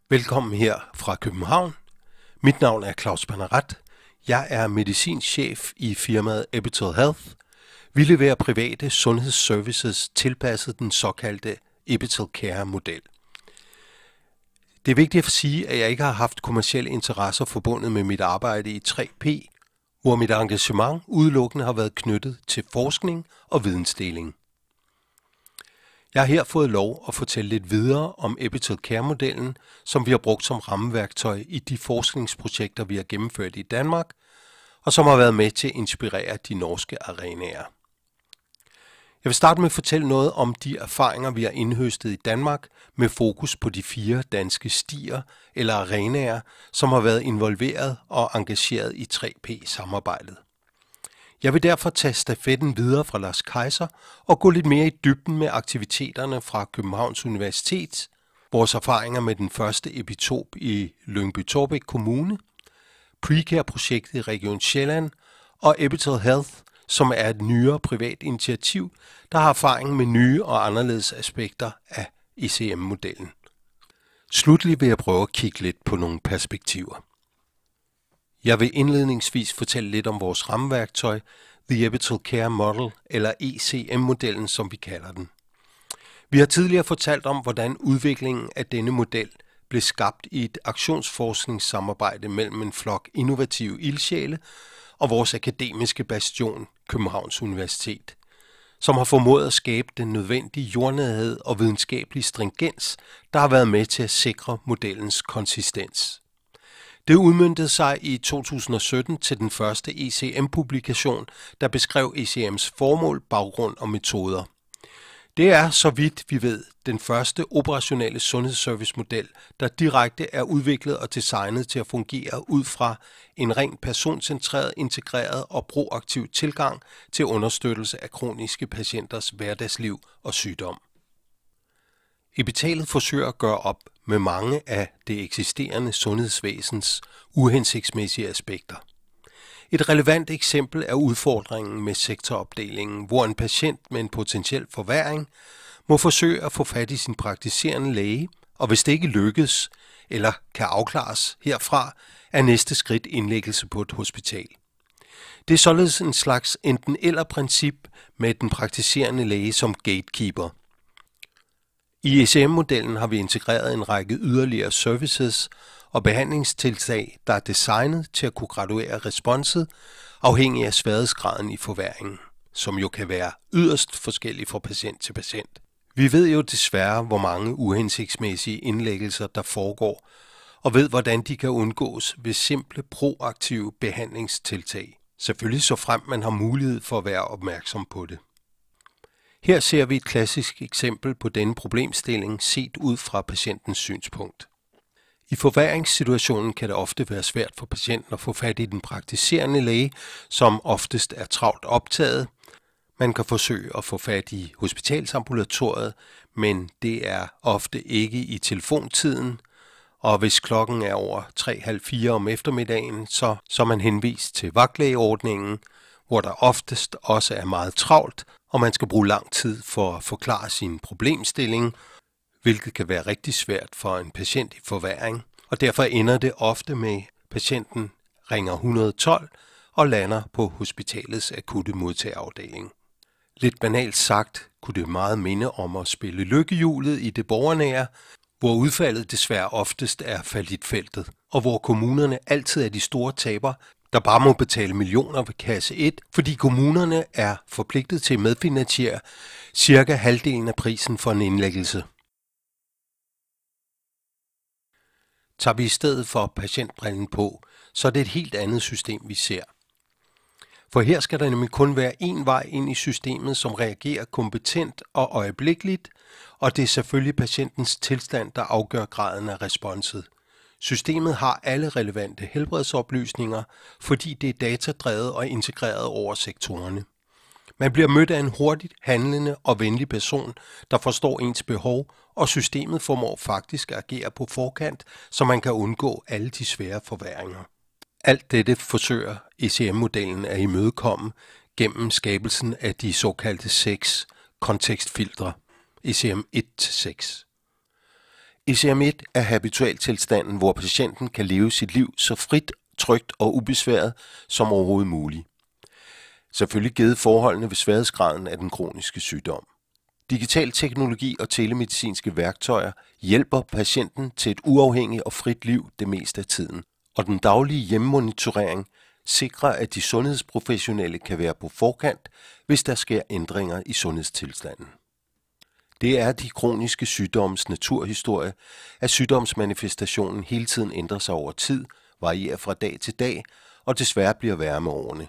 Velkommen her fra København. Mit navn er Claus Pannerat. Jeg er medicinchef i firmaet Epital Health. Vi leverer private sundhedsservices tilpasset den såkaldte Epital Care-model. Det er vigtigt at sige, at jeg ikke har haft kommercielle interesser forbundet med mit arbejde i 3P, hvor mit engagement udelukkende har været knyttet til forskning og vidensdeling. Jeg har her fået lov at fortælle lidt videre om Epital Care-modellen, som vi har brugt som rammeværktøj i de forskningsprojekter, vi har gennemført i Danmark, og som har været med til at inspirere de norske arenaer. Jeg vil starte med at fortælle noget om de erfaringer, vi har indhøstet i Danmark med fokus på de 4 danske stier eller arenaer, som har været involveret og engageret i 3P-samarbejdet. Jeg vil derfor tage stafetten videre fra Lars Kaiser og gå lidt mere i dybden med aktiviteterne fra Københavns Universitet, vores erfaringer med den første epitop i Lyngby-Taarbæk Kommune, Precare-projektet i Region Sjælland og Epital Health, som er et nyere privat initiativ, der har erfaring med nye og anderledes aspekter af ECM-modellen. Slutlig vil jeg prøve at kigge lidt på nogle perspektiver. Jeg vil indledningsvis fortælle lidt om vores rammeværktøj, The Epital Care Model, eller ECM-modellen, som vi kalder den. Vi har tidligere fortalt om, hvordan udviklingen af denne model blev skabt i et aktionsforskningssamarbejde mellem en flok innovative ildsjæle og vores akademiske bastion, Københavns Universitet, som har formået at skabe den nødvendige jordnærhed og videnskabelige stringens, der har været med til at sikre modellens konsistens. Det udmøntede sig i 2017 til den første ECM-publikation, der beskrev ECM's formål, baggrund og metoder. Det er, så vidt vi ved, den første operationelle sundhedsservice-model, der direkte er udviklet og designet til at fungere ud fra en rent personcentreret, integreret og proaktiv tilgang til understøttelse af kroniske patienters hverdagsliv og sygdom. Epitalet forsøger at gøre op med mange af det eksisterende sundhedsvæsens uhensigtsmæssige aspekter. Et relevant eksempel er udfordringen med sektoropdelingen, hvor en patient med en potentiel forværring må forsøge at få fat i sin praktiserende læge, og hvis det ikke lykkes eller kan afklares herfra, er næste skridt indlæggelse på et hospital. Det er således en slags enten-eller-princip med den praktiserende læge som gatekeeper. I ECM-modellen har vi integreret en række yderligere services og behandlingstiltag, der er designet til at kunne graduere responset afhængig af sværhedsgraden i forværringen, som jo kan være yderst forskellig fra patient til patient. Vi ved jo desværre, hvor mange uhensigtsmæssige indlæggelser der foregår, og ved, hvordan de kan undgås ved simple proaktive behandlingstiltag. Selvfølgelig så frem man har mulighed for at være opmærksom på det. Her ser vi et klassisk eksempel på denne problemstilling set ud fra patientens synspunkt. I forværringssituationen kan det ofte være svært for patienten at få fat i den praktiserende læge, som oftest er travlt optaget. Man kan forsøge at få fat i hospitalsambulatoriet, men det er ofte ikke i telefontiden, og hvis klokken er over 3:30 om eftermiddagen, så er man henvist til vagtlægeordningen, hvor der oftest også er meget travlt, og man skal bruge lang tid for at forklare sin problemstilling, hvilket kan være rigtig svært for en patient i forværring, og derfor ender det ofte med, at patienten ringer 112 og lander på hospitalets akutte modtagerafdeling. Lidt banalt sagt kunne det meget minde om at spille lykkehjulet i det borgernære, hvor udfaldet desværre oftest er fallitfeltet, og hvor kommunerne altid er de store tabere, der bare må betale millioner ved kasse 1, fordi kommunerne er forpligtet til at medfinansiere cirka halvdelen af prisen for en indlæggelse. Tager vi i stedet for patientbrillen på, så er det et helt andet system, vi ser. For her skal der nemlig kun være én vej ind i systemet, som reagerer kompetent og øjeblikkeligt, og det er selvfølgelig patientens tilstand, der afgør graden af responset. Systemet har alle relevante helbredsoplysninger, fordi det er datadrevet og integreret over sektorerne. Man bliver mødt af en hurtigt handlende og venlig person, der forstår ens behov, og systemet formår faktisk at agere på forkant, så man kan undgå alle de svære forværringer. Alt dette forsøger ECM-modellen at imødekomme gennem skabelsen af de såkaldte 6 kontekstfiltre, ECM 1-6. ECM1 er habitualtilstanden, hvor patienten kan leve sit liv så frit, trygt og ubesværet som overhovedet muligt. Selvfølgelig givet forholdene ved sværhedsgraden af den kroniske sygdom. Digital teknologi og telemedicinske værktøjer hjælper patienten til et uafhængigt og frit liv det meste af tiden, og den daglige hjemmonitorering sikrer, at de sundhedsprofessionelle kan være på forkant, hvis der sker ændringer i sundhedstilstanden. Det er de kroniske sygdommes naturhistorie, at sygdomsmanifestationen hele tiden ændrer sig over tid, varierer fra dag til dag og desværre bliver værre med årene.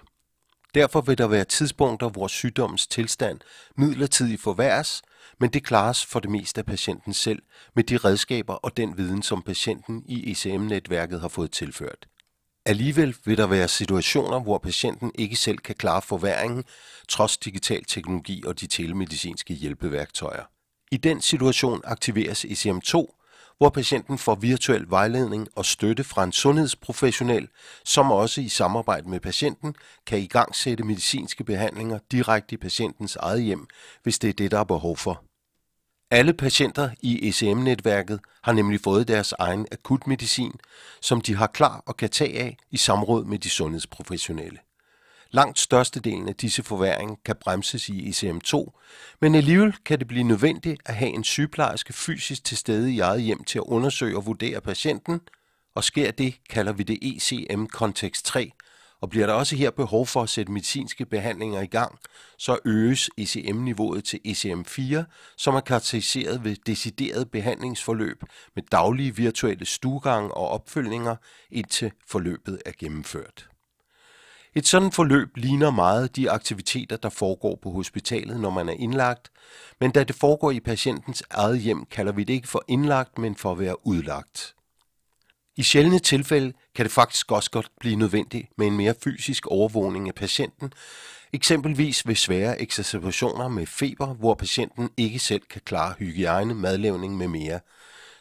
Derfor vil der være tidspunkter, hvor sygdommens tilstand midlertidigt forværres, men det klares for det meste af patienten selv med de redskaber og den viden, som patienten i ECM-netværket har fået tilført. Alligevel vil der være situationer, hvor patienten ikke selv kan klare forværringen, trods digital teknologi og de telemedicinske hjælpeværktøjer. I den situation aktiveres ECM2, hvor patienten får virtuel vejledning og støtte fra en sundhedsprofessionel, som også i samarbejde med patienten kan igangsætte medicinske behandlinger direkte i patientens eget hjem, hvis det er det, der er behov for. Alle patienter i ECM-netværket har nemlig fået deres egen akutmedicin, som de har klar og kan tage af i samråd med de sundhedsprofessionelle. Langt størstedelen af disse forværringer kan bremses i ECM2, men alligevel kan det blive nødvendigt at have en sygeplejerske fysisk til stede i eget hjem til at undersøge og vurdere patienten, og sker det, kalder vi det ECM kontekst 3, og bliver der også her behov for at sætte medicinske behandlinger i gang, så øges ECM-niveauet til ECM4, som er karakteriseret ved decideret behandlingsforløb med daglige virtuelle stuegange og opfølgninger, indtil forløbet er gennemført. Et sådan forløb ligner meget de aktiviteter, der foregår på hospitalet, når man er indlagt, men da det foregår i patientens eget hjem, kalder vi det ikke for indlagt, men for at være udlagt. I sjældne tilfælde kan det faktisk også godt blive nødvendigt med en mere fysisk overvågning af patienten, eksempelvis ved svære exacerbationer med feber, hvor patienten ikke selv kan klare hygiejne, madlavning med mere.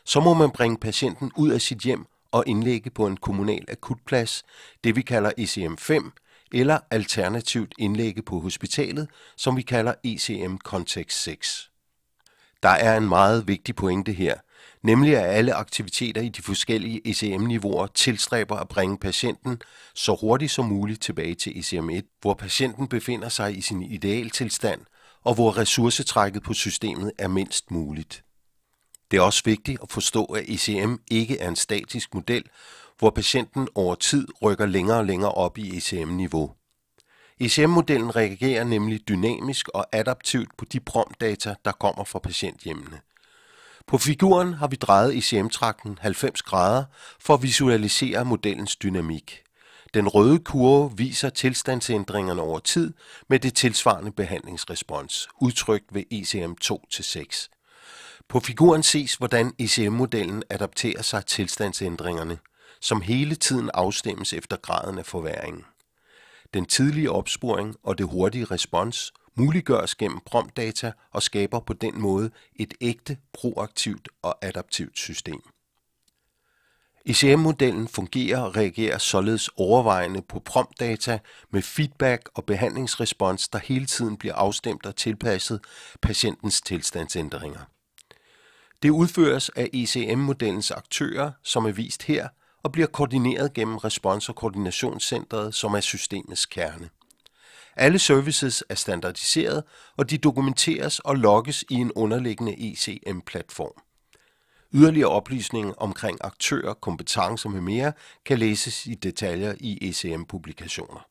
Så må man bringe patienten ud af sit hjem og indlægge på en kommunal akutplads, det vi kalder ECM5, eller alternativt indlægge på hospitalet, som vi kalder ECM kontekst 6. Der er en meget vigtig pointe her, nemlig at alle aktiviteter i de forskellige ECM-niveauer tilstræber at bringe patienten så hurtigt som muligt tilbage til ECM1, hvor patienten befinder sig i sin idealtilstand, og hvor ressourcetrækket på systemet er mindst muligt. Det er også vigtigt at forstå, at ECM ikke er en statisk model, hvor patienten over tid rykker længere og længere op i ECM-niveau. ECM-modellen reagerer nemlig dynamisk og adaptivt på de promptdata, der kommer fra patienthjemmene. På figuren har vi drejet ECM-tragten 90 grader for at visualisere modellens dynamik. Den røde kurve viser tilstandsændringerne over tid med det tilsvarende behandlingsrespons, udtrykt ved ECM 2-6. På figuren ses, hvordan ECM-modellen adapterer sig til tilstandsændringerne, som hele tiden afstemmes efter graden af forværringen. Den tidlige opsporing og det hurtige respons muliggøres gennem promptdata og skaber på den måde et ægte, proaktivt og adaptivt system. ECM-modellen fungerer og reagerer således overvejende på promptdata med feedback og behandlingsrespons, der hele tiden bliver afstemt og tilpasset patientens tilstandsændringer. Det udføres af ECM-modellens aktører, som er vist her, og bliver koordineret gennem Respons- og Koordinationscentret, som er systemets kerne. Alle services er standardiseret, og de dokumenteres og logges i en underliggende ECM-platform. Yderligere oplysninger omkring aktører, kompetencer med mere kan læses i detaljer i ECM-publikationer.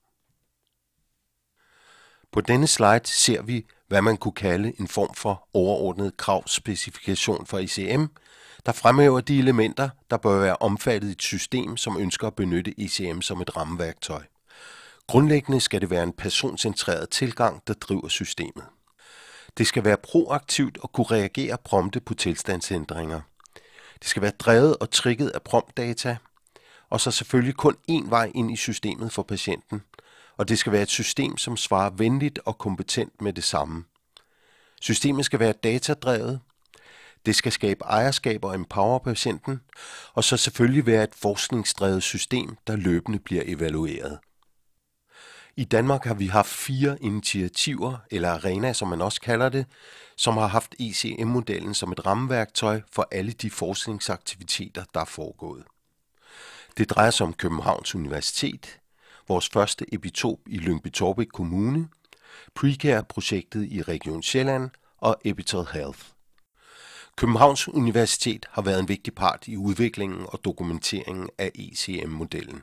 På denne slide ser vi, hvad man kunne kalde en form for overordnet kravspecifikation for ECM, der fremhæver de elementer, der bør være omfattet i et system, som ønsker at benytte ECM som et rammeværktøj. Grundlæggende skal det være en personcentreret tilgang, der driver systemet. Det skal være proaktivt og kunne reagere prompte på tilstandsændringer. Det skal være drevet og trigget af promptdata, og så selvfølgelig kun én vej ind i systemet for patienten. Og det skal være et system, som svarer venligt og kompetent med det samme. Systemet skal være datadrevet. Det skal skabe ejerskab og empower patienten, og så selvfølgelig være et forskningsdrevet system, der løbende bliver evalueret. I Danmark har vi haft 4 initiativer, eller arena, som man også kalder det, som har haft ECM-modellen som et rammeværktøj for alle de forskningsaktiviteter, der er foregået. Det drejer sig om Københavns Universitet, vores første epitop i Lyngby-Taarbæk Kommune, Precare-projektet i Region Sjælland og Epital Health. Københavns Universitet har været en vigtig part i udviklingen og dokumenteringen af ECM-modellen.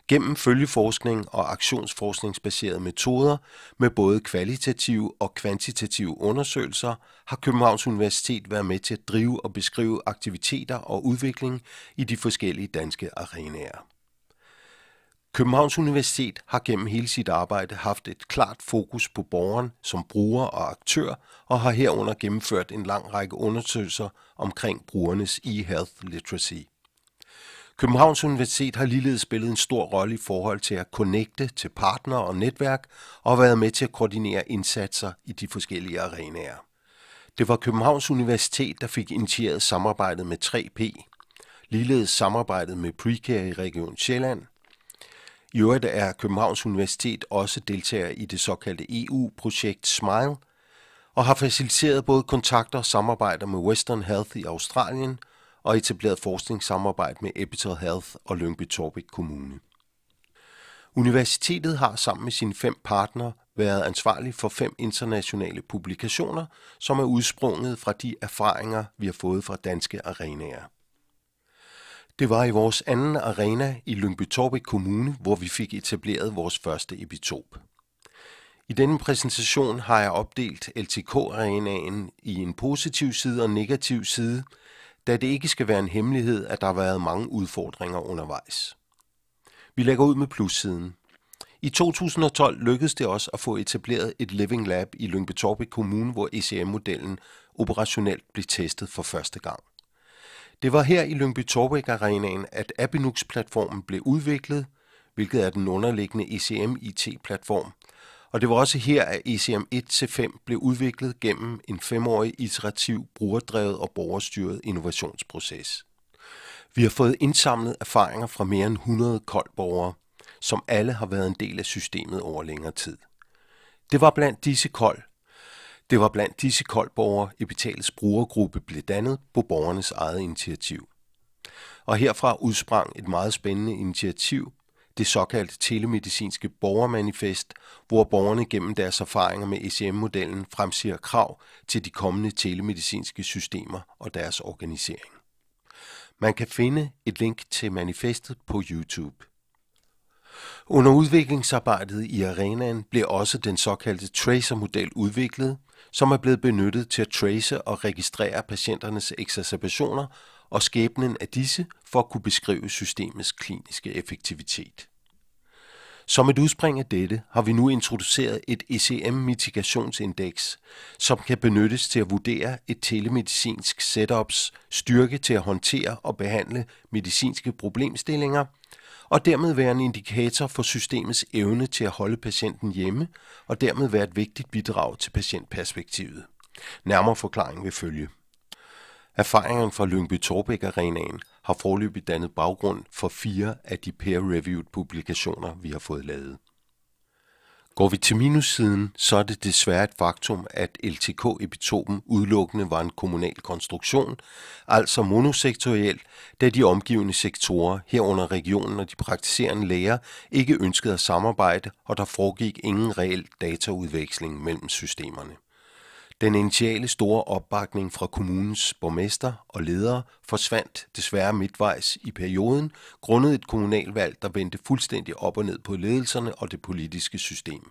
Gennem følgeforskning og aktionsforskningsbaserede metoder med både kvalitative og kvantitative undersøgelser har Københavns Universitet været med til at drive og beskrive aktiviteter og udvikling i de forskellige danske arenaer. Københavns Universitet har gennem hele sit arbejde haft et klart fokus på borgeren som bruger og aktør og har herunder gennemført en lang række undersøgelser omkring brugernes e-health literacy. Københavns Universitet har ligeledes spillet en stor rolle i forhold til at connecte til partnere og netværk og har været med til at koordinere indsatser i de forskellige arenaer. Det var Københavns Universitet, der fik initieret samarbejdet med 3P, ligeledes samarbejdet med Precare i Region Sjælland. I øvrigt er Københavns Universitet også deltager i det såkaldte EU-projekt SMILE og har faciliteret både kontakter og samarbejder med Western Health i Australien og etableret forskningssamarbejde med Epital Health og Lyngby-Taarbæk Kommune. Universitetet har sammen med sine 5 partnere været ansvarlig for 5 internationale publikationer, som er udsprunget fra de erfaringer, vi har fået fra danske arenaer. Det var i vores anden arena i Lyngby-Taarbæk Kommune, hvor vi fik etableret vores første epitop. I denne præsentation har jeg opdelt LTK-arenaen i en positiv side og en negativ side, da det ikke skal være en hemmelighed, at der har været mange udfordringer undervejs. Vi lægger ud med plussiden. I 2012 lykkedes det os at få etableret et Living Lab i Lyngby-Taarbæk Kommune, hvor ECM-modellen operationelt blev testet for første gang. Det var her i Lyngby-Taarbæk-arenaen, at Abinux-platformen blev udviklet, hvilket er den underliggende ECM-IT-platform, og det var også her, at ECM 1-5 blev udviklet gennem en 5-årig iterativ, brugerdrevet og borgerstyret innovationsproces. Vi har fået indsamlet erfaringer fra mere end 100 koldborgere, som alle har været en del af systemet over længere tid. Det var blandt disse koldborgere, Epitals brugergruppe blev dannet på borgernes eget initiativ. Og herfra udsprang et meget spændende initiativ, det såkaldte telemedicinske borgermanifest, hvor borgerne gennem deres erfaringer med ECM-modellen fremsiger krav til de kommende telemedicinske systemer og deres organisering. Man kan finde et link til manifestet på YouTube. Under udviklingsarbejdet i arenaen blev også den såkaldte Tracer-model udviklet, som er blevet benyttet til at trace og registrere patienternes exacerbationer og skæbnen af disse for at kunne beskrive systemets kliniske effektivitet. Som et udspring af dette har vi nu introduceret et ECM-mitigationsindeks, som kan benyttes til at vurdere et telemedicinsk setups styrke til at håndtere og behandle medicinske problemstillinger, og dermed være en indikator for systemets evne til at holde patienten hjemme, og dermed være et vigtigt bidrag til patientperspektivet. Nærmere forklaring vil følge. Erfaringerne fra Lyngby-Taarbæk-arenaen har foreløbig dannet baggrund for 4 af de peer-reviewed publikationer, vi har fået lavet. Går vi til minussiden, så er det desværre et faktum, at LTK-epitopen udelukkende var en kommunal konstruktion, altså monosektoriel, da de omgivende sektorer, herunder regionen og de praktiserende læger, ikke ønskede at samarbejde, og der foregik ingen reel dataudveksling mellem systemerne. Den initiale store opbakning fra kommunens borgmester og ledere forsvandt desværre midtvejs i perioden, grundet et kommunalvalg, der vendte fuldstændig op og ned på ledelserne og det politiske system.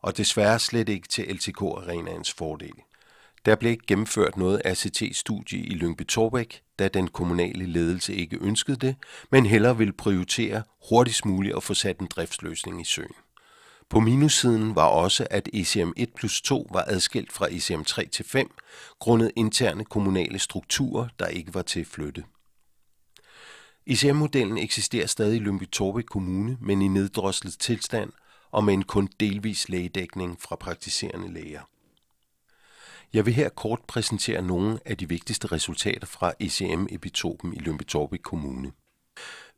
Og desværre slet ikke til LTK-arenaens fordel. Der blev ikke gennemført noget RCT-studie i Lyngby-Taarbæk, da den kommunale ledelse ikke ønskede det, men hellere ville prioritere hurtigst muligt at få sat en driftsløsning i søen. På minussiden var også, at ECM 1+2 var adskilt fra ECM 3-5, grundet interne kommunale strukturer, der ikke var til at flytte. ECM-modellen eksisterer stadig i Lyngby-Taarbæk Kommune, men i neddroslet tilstand og med en kun delvis lægedækning fra praktiserende læger. Jeg vil her kort præsentere nogle af de vigtigste resultater fra ECM-epitopen i Lyngby-Taarbæk Kommune.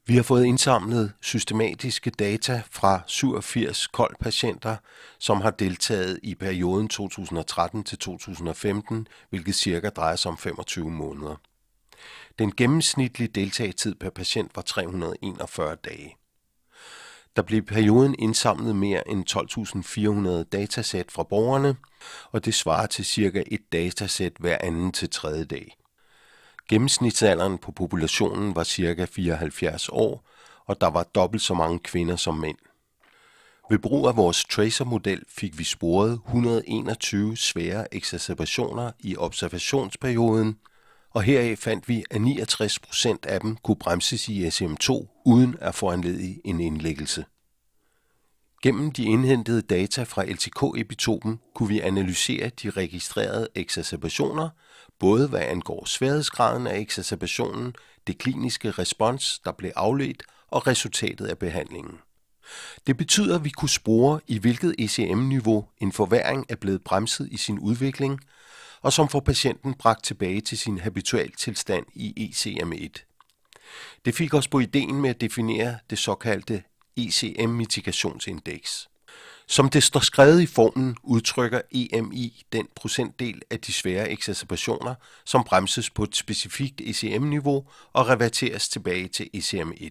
Vi har fået indsamlet systematiske data fra 87 KOL-patienter, som har deltaget i perioden 2013 til 2015, hvilket cirka drejer sig om 25 måneder. Den gennemsnitlige deltagetid per patient var 341 dage. Der blev i perioden indsamlet mere end 12.400 datasæt fra borgerne, og det svarer til cirka et datasæt hver anden til tredje dag. Gennemsnitsalderen på populationen var ca. 74 år, og der var dobbelt så mange kvinder som mænd. Ved brug af vores tracer-model fik vi sporet 121 svære exacerbationer i observationsperioden, og heraf fandt vi, at 69% af dem kunne bremses i SCM2 uden at foranledige en indlæggelse. Gennem de indhentede data fra LTK-epitopen kunne vi analysere de registrerede exacerbationer, både hvad angår sværhedsgraden af exacerbationen, det kliniske respons, der blev afledt, og resultatet af behandlingen. Det betyder, at vi kunne spore, i hvilket ECM-niveau en forværring er blevet bremset i sin udvikling, og som får patienten bragt tilbage til sin habitualtilstand i ECM1. Det fik os på ideen med at definere det såkaldte ECM-mitigationsindeks. Som det står skrevet i formlen, udtrykker EMI den procentdel af de svære exacerbationer, som bremses på et specifikt ECM-niveau og reverteres tilbage til ECM1.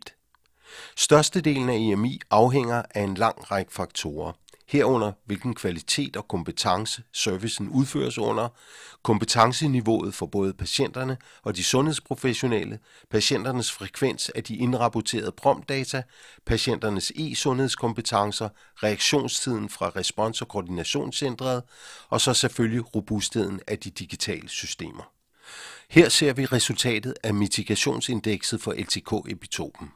Størstedelen af EMI afhænger af en lang række faktorer, herunder hvilken kvalitet og kompetence servicen udføres under, kompetenceniveauet for både patienterne og de sundhedsprofessionelle, patienternes frekvens af de indrapporterede promptdata, patienternes e-sundhedskompetencer, reaktionstiden fra respons- og koordinationscentret, og så selvfølgelig robustheden af de digitale systemer. Her ser vi resultatet af mitigationsindekset for LTK-epitopen.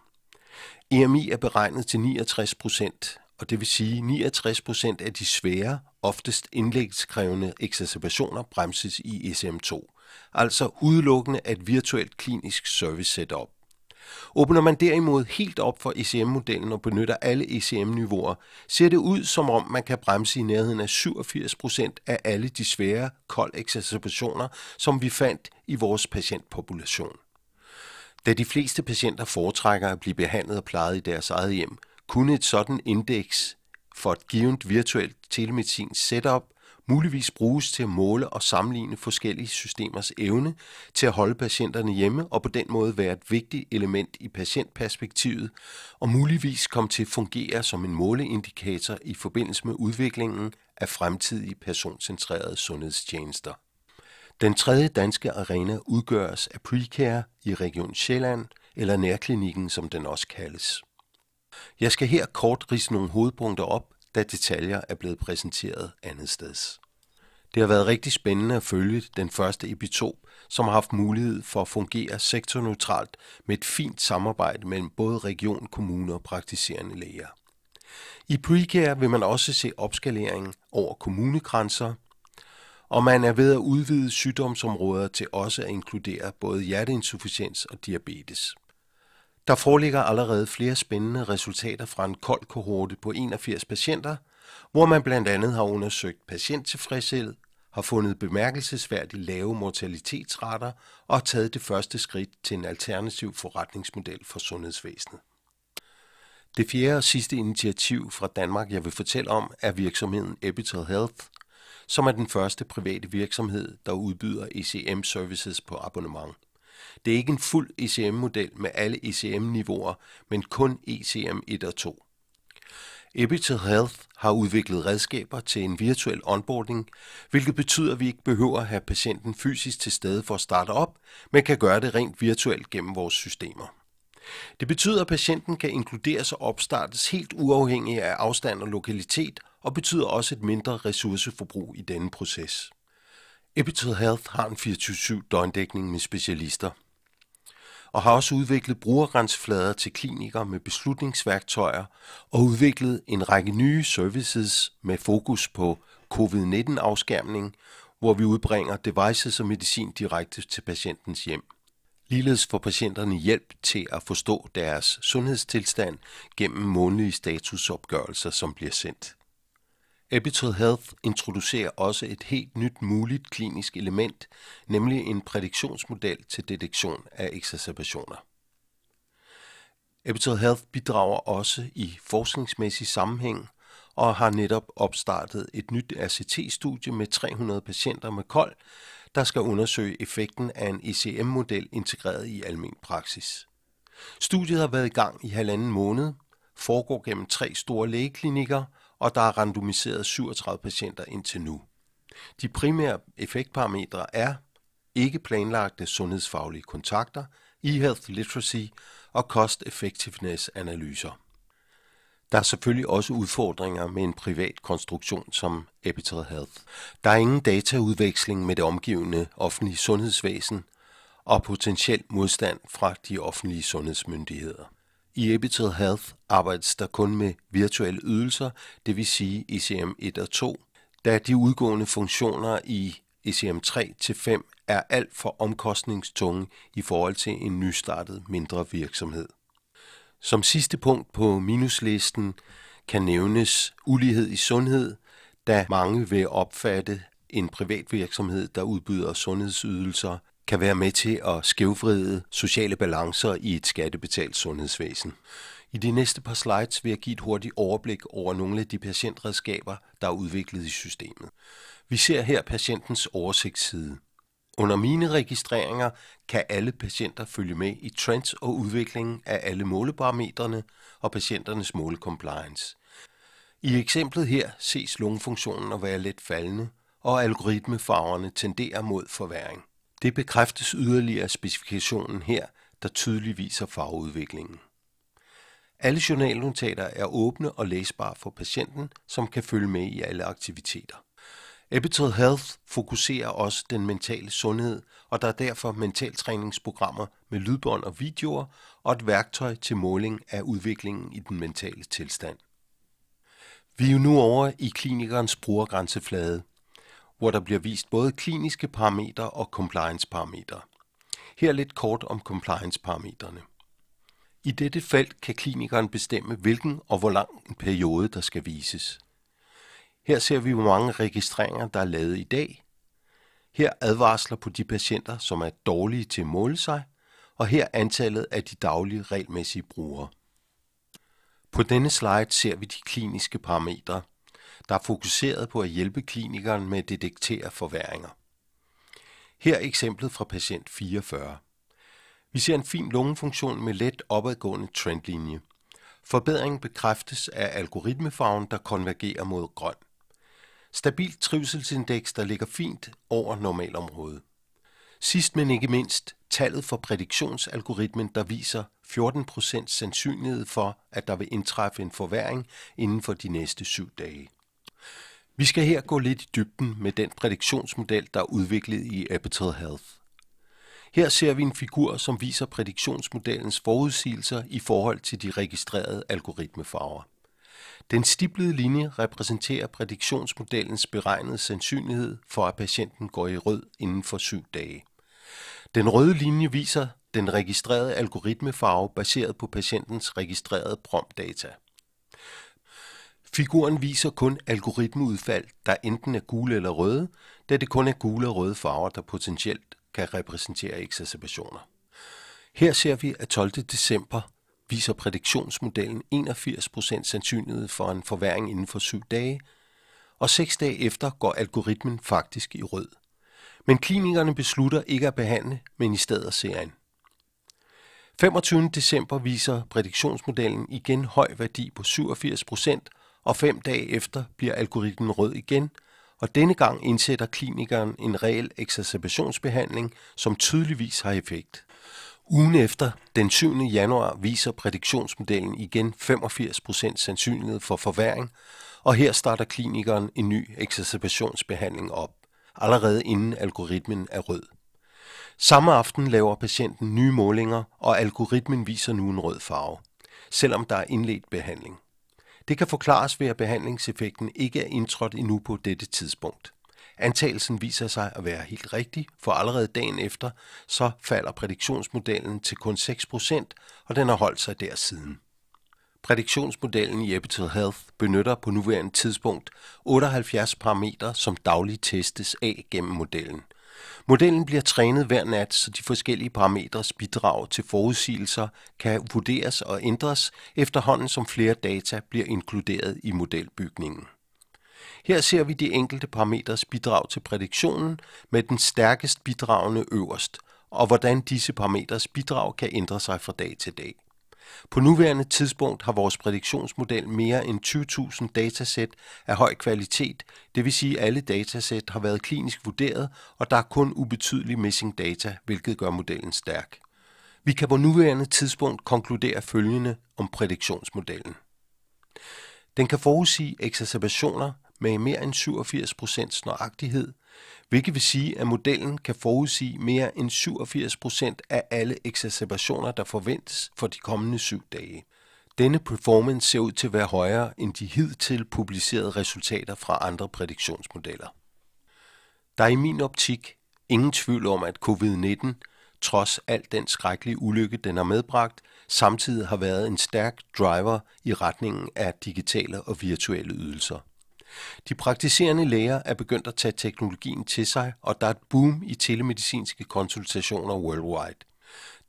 EMI er beregnet til 69%, og det vil sige 69% af de svære, oftest indlæggelseskrævende exacerbationer bremses i ECM2, altså udelukkende af et virtuelt klinisk service setup. Åbner man derimod helt op for ECM-modellen og benytter alle ECM-niveauer, ser det ud som om man kan bremse i nærheden af 87% af alle de svære KOL-exacerbationer, som vi fandt i vores patientpopulation. Da de fleste patienter foretrækker at blive behandlet og plejet i deres eget hjem, kunne et sådan indeks for et givet virtuelt telemedicinsk setup muligvis bruges til at måle og sammenligne forskellige systemers evne til at holde patienterne hjemme og på den måde være et vigtigt element i patientperspektivet og muligvis komme til at fungere som en måleindikator i forbindelse med udviklingen af fremtidige personcentrerede sundhedstjenester. Den tredje danske arena udgøres af Precare i Region Sjælland, eller Nærklinikken, som den også kaldes. Jeg skal her kort ridse nogle hovedpunkter op, da detaljer er blevet præsenteret andet steds. Det har været rigtig spændende at følge den første epitop, som har haft mulighed for at fungere sektorneutralt med et fint samarbejde mellem både region, kommune og praktiserende læger. I Precare vil man også se opskalering over kommunegrænser, og man er ved at udvide sygdomsområder til også at inkludere både hjerteinsufficiens og diabetes. Der foreligger allerede flere spændende resultater fra en KOL-kohorte på 81 patienter, hvor man blandt andet har undersøgt patienttilfredshed, har fundet bemærkelsesværdigt lave mortalitetsrater og har taget det første skridt til en alternativ forretningsmodel for sundhedsvæsenet. Det fjerde og sidste initiativ fra Danmark, jeg vil fortælle om, er virksomheden Epital Health, som er den første private virksomhed, der udbyder ECM-services på abonnement. Det er ikke en fuld ECM-model med alle ECM-niveauer, men kun ECM 1 og 2. Epital Health har udviklet redskaber til en virtuel onboarding, hvilket betyder, at vi ikke behøver at have patienten fysisk til stede for at starte op, men kan gøre det rent virtuelt gennem vores systemer. Det betyder, at patienten kan inkluderes og opstartes helt uafhængig af afstand og lokalitet, og betyder også et mindre ressourceforbrug i denne proces. Epital Health har en 24/7 døgndækning med specialister, og har også udviklet brugergrænseflader til klinikere med beslutningsværktøjer og udviklet en række nye services med fokus på COVID-19-afskærmning, hvor vi udbringer devices og medicin direkte til patientens hjem. Ligeledes får patienterne hjælp til at forstå deres sundhedstilstand gennem månedlige statusopgørelser, som bliver sendt. Epital Health introducerer også et helt nyt muligt klinisk element, nemlig en prædiktionsmodel til detektion af exacerbationer. Epital Health bidrager også i forskningsmæssig sammenhæng og har netop opstartet et nyt RCT-studie med 300 patienter med KOL, der skal undersøge effekten af en ECM-model integreret i almen praksis. Studiet har været i gang i 1,5 måned, foregår gennem 3 store lægeklinikker, og der er randomiseret 37 patienter indtil nu. De primære effektparametre er ikke planlagte sundhedsfaglige kontakter, e-health literacy og cost-effectiveness-analyser. Der er selvfølgelig også udfordringer med en privat konstruktion som Epital Health. Der er ingen dataudveksling med det omgivende offentlige sundhedsvæsen og potentiel modstand fra de offentlige sundhedsmyndigheder. I Epital Health arbejdes der kun med virtuelle ydelser, det vil sige ECM 1 og 2, da de udgående funktioner i ECM 3 til 5 er alt for omkostningstunge i forhold til en nystartet mindre virksomhed. Som sidste punkt på minuslisten kan nævnes ulighed i sundhed, da mange vil opfatte en privat virksomhed, der udbyder sundhedsydelser, kan være med til at skævvride sociale balancer i et skattebetalt sundhedsvæsen. I de næste par slides vil jeg give et hurtigt overblik over nogle af de patientredskaber, der er udviklet i systemet. Vi ser her patientens oversigtsside. Under mine registreringer kan alle patienter følge med i trends og udviklingen af alle måleparametrene og patienternes målecompliance. I eksemplet her ses lungefunktionen at være let faldende, og algoritmefarverne tenderer mod forværring. Det bekræftes yderligere af specifikationen her, der tydeligt viser farveudviklingen. Alle journalnotater er åbne og læsbare for patienten, som kan følge med i alle aktiviteter. Epital Health fokuserer også den mentale sundhed, og der er derfor mentaltræningsprogrammer med lydbånd og videoer og et værktøj til måling af udviklingen i den mentale tilstand. Vi er jo nu over i klinikernes brugergrænseflade, hvor der bliver vist både kliniske parametre og compliance-parametre. Her lidt kort om compliance-parametrene. I dette felt kan klinikeren bestemme, hvilken og hvor lang en periode, der skal vises. Her ser vi, hvor mange registreringer, der er lavet i dag. Her advarsler på de patienter, som er dårlige til at måle sig, og her antallet af de daglige regelmæssige brugere. På denne slide ser vi de kliniske parametre, der er fokuseret på at hjælpe klinikeren med at detektere forværringer. Her er eksemplet fra patient 44. Vi ser en fin lungefunktion med let opadgående trendlinje. Forbedringen bekræftes af algoritmefarven, der konvergerer mod grøn. Stabilt trivselsindeks, der ligger fint over normalområdet. Sidst men ikke mindst, tallet for prædiktionsalgoritmen, der viser 14% sandsynlighed for, at der vil indtræffe en forværring inden for de næste 7 dage. Vi skal her gå lidt i dybden med den prædiktionsmodel, der er udviklet i Epital Health. Her ser vi en figur, som viser prædiktionsmodellens forudsigelser i forhold til de registrerede algoritmefarver. Den stiplede linje repræsenterer prædiktionsmodellens beregnede sandsynlighed for, at patienten går i rød inden for 7 dage. Den røde linje viser den registrerede algoritmefarve baseret på patientens registrerede promptdata. Figuren viser kun algoritmeudfald, der enten er gule eller røde, da det kun er gule og røde farver, der potentielt kan repræsentere exacerbationer. Her ser vi, at 12. december viser prædiktionsmodellen 81% sandsynlighed for en forværring inden for 7 dage, og 6 dage efter går algoritmen faktisk i rød. Men klinikerne beslutter ikke at behandle, men i stedet se an. 25. december viser prædiktionsmodellen igen høj værdi på 87%, og 5 dage efter bliver algoritmen rød igen, og denne gang indsætter klinikeren en reel exacerbationsbehandling, som tydeligvis har effekt. Ugen efter, den 7. januar, viser prædiktionsmodellen igen 85% sandsynlighed for forværring, og her starter klinikeren en ny exacerbationsbehandling op, allerede inden algoritmen er rød. Samme aften laver patienten nye målinger, og algoritmen viser nu en rød farve, selvom der er indledt behandling. Det kan forklares ved, at behandlingseffekten ikke er indtrådt endnu på dette tidspunkt. Antagelsen viser sig at være helt rigtig, for allerede dagen efter, så falder prædiktionsmodellen til kun 6%, og den har holdt sig der siden. Prædiktionsmodellen i Epital Health benytter på nuværende tidspunkt 78 parametre, som dagligt testes af gennem modellen. Modellen bliver trænet hver nat, så de forskellige parametres bidrag til forudsigelser kan vurderes og ændres efterhånden, som flere data bliver inkluderet i modelbygningen. Her ser vi de enkelte parametres bidrag til prædiktionen med den stærkest bidragende øverst, og hvordan disse parametres bidrag kan ændre sig fra dag til dag. På nuværende tidspunkt har vores prædiktionsmodel mere end 20.000 datasæt af høj kvalitet, det vil sige, at alle datasæt har været klinisk vurderet, og der er kun ubetydelig missing data, hvilket gør modellen stærk. Vi kan på nuværende tidspunkt konkludere følgende om prædiktionsmodellen. Den kan forudsige exacerbationer med mere end 87% nøjagtighed, hvilket vil sige, at modellen kan forudsige mere end 87% af alle exacerbationer, der forventes for de kommende 7 dage. Denne performance ser ud til at være højere end de hidtil publicerede resultater fra andre prædiktionsmodeller. Der er i min optik ingen tvivl om, at covid-19, trods alt den skrækkelige ulykke, den har medbragt, samtidig har været en stærk driver i retningen af digitale og virtuelle ydelser. De praktiserende læger er begyndt at tage teknologien til sig, og der er et boom i telemedicinske konsultationer worldwide.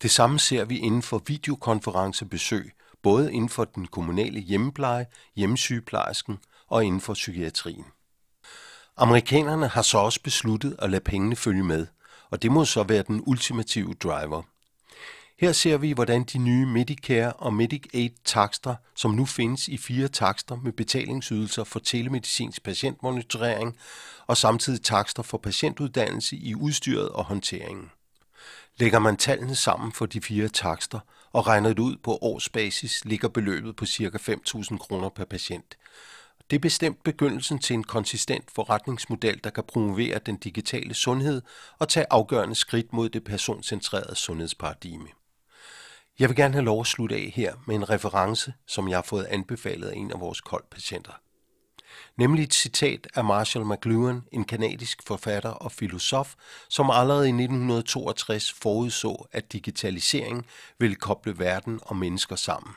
Det samme ser vi inden for videokonferencebesøg, både inden for den kommunale hjemmepleje, hjemmesygeplejersken og inden for psykiatrien. Amerikanerne har så også besluttet at lade pengene følge med, og det må så være den ultimative driver. Her ser vi, hvordan de nye Medicare og Medicaid takster, som nu findes i 4 takster med betalingsydelser for telemedicinsk patientmonitorering og samtidig takster for patientuddannelse i udstyret og håndteringen. Lægger man tallene sammen for de 4 takster og regner det ud på årsbasis, ligger beløbet på ca. 5.000 kroner per patient. Det er bestemt begyndelsen til en konsistent forretningsmodel, der kan promovere den digitale sundhed og tage afgørende skridt mod det personcentrerede sundhedsparadigme. Jeg vil gerne have lov at slutte af her med en reference, som jeg har fået anbefalet af en af vores KOLD-patienter. Nemlig et citat af Marshall McLuhan, en canadisk forfatter og filosof, som allerede i 1962 forudså, at digitalisering ville koble verden og mennesker sammen.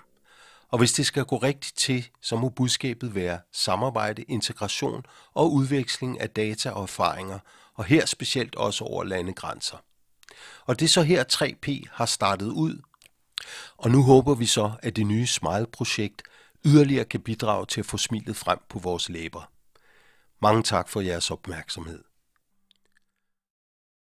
Og hvis det skal gå rigtigt til, så må budskabet være samarbejde, integration og udveksling af data og erfaringer, og her specielt også over landegrænser. Og det er så her 3P har startet ud, og nu håber vi så, at det nye Smile-projekt yderligere kan bidrage til at få smilet frem på vores læber. Mange tak for jeres opmærksomhed.